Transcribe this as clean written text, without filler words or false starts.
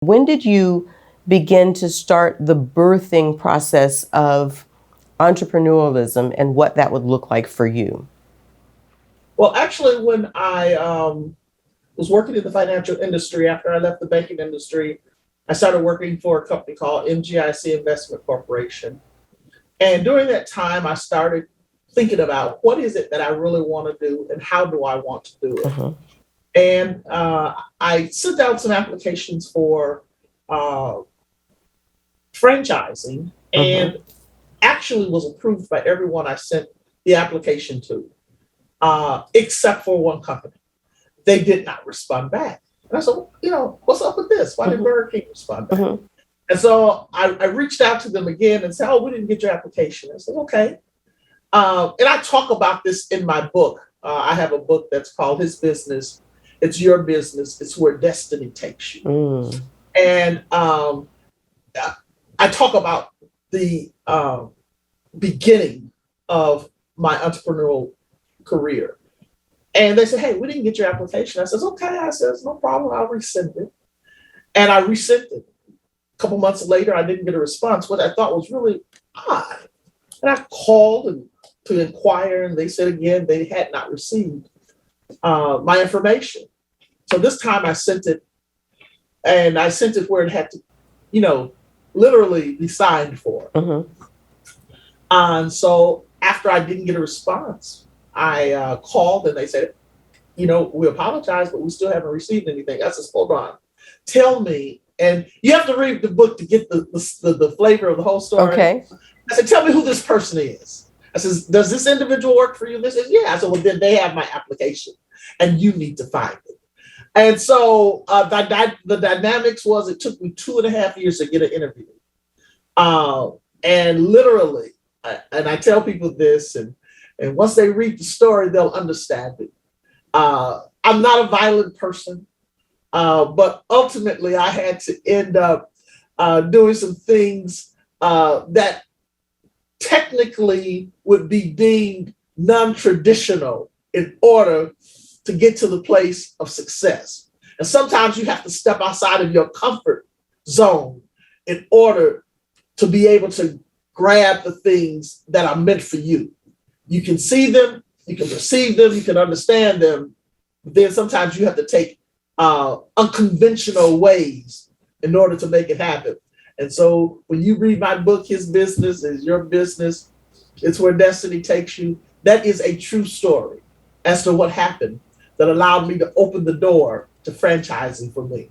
When did you begin to start the birthing process of entrepreneurialism and what that would look like for you? Well, actually, when I was working in the financial industry after I left the banking industry, I started working for a company called MGIC Investment Corporation. And during that time, I started thinking about what is it that I really want to do and how do I want to do it. Mhm. And I sent out some applications for uh, franchising Mhm. and actually was approved by everyone I sent the application to, except for one company. They did not respond back. And I said, well, what's up with this? Why did Mhm. Burger King respond back? Mhm. And so I reached out to them again and said, oh, we didn't get your application. I said, okay. And I talk about this in my book. I have a book that's called His Business. It's Your Business. It's Where Destiny Takes You. Mm. And I talk about the beginning of my entrepreneurial career. And they said, hey, we didn't get your application. I says, okay. I says, no problem. I'll resend it. And I resent it. A couple months later, I didn't get a response, what I thought was really odd. And I called to inquire, and they said again they had not received my information. So this time I sent it, and I sent it where it had to, you know, literally be signed for. Mhm. And so after I didn't get a response, I called and they said, we apologize, but we still haven't received anything. I says, hold on, tell me. And you have to read the book to get the flavor of the whole story. Okay. I said, tell me who this person is. I says, does this individual work for you? They said, yeah. I said, well, then they have my application and you need to find it. And so the dynamics was it took me 2.5 years to get an interview. Uh, and literally, and I tell people this, and once they read the story, they'll understand it. I'm not a violent person, but ultimately I had to end up doing some things that technically would be deemed non-traditional in order to get to the place of success. And sometimes you have to step outside of your comfort zone in order to be able to grab the things that are meant for you. You can see them, you can perceive them, you can understand them, but then sometimes you have to take unconventional ways in order to make it happen. And so when you read my book, His Business is Your Business, it's Where Destiny Takes You, that is a true story as to what happened that allowed me to open the door to franchising for me.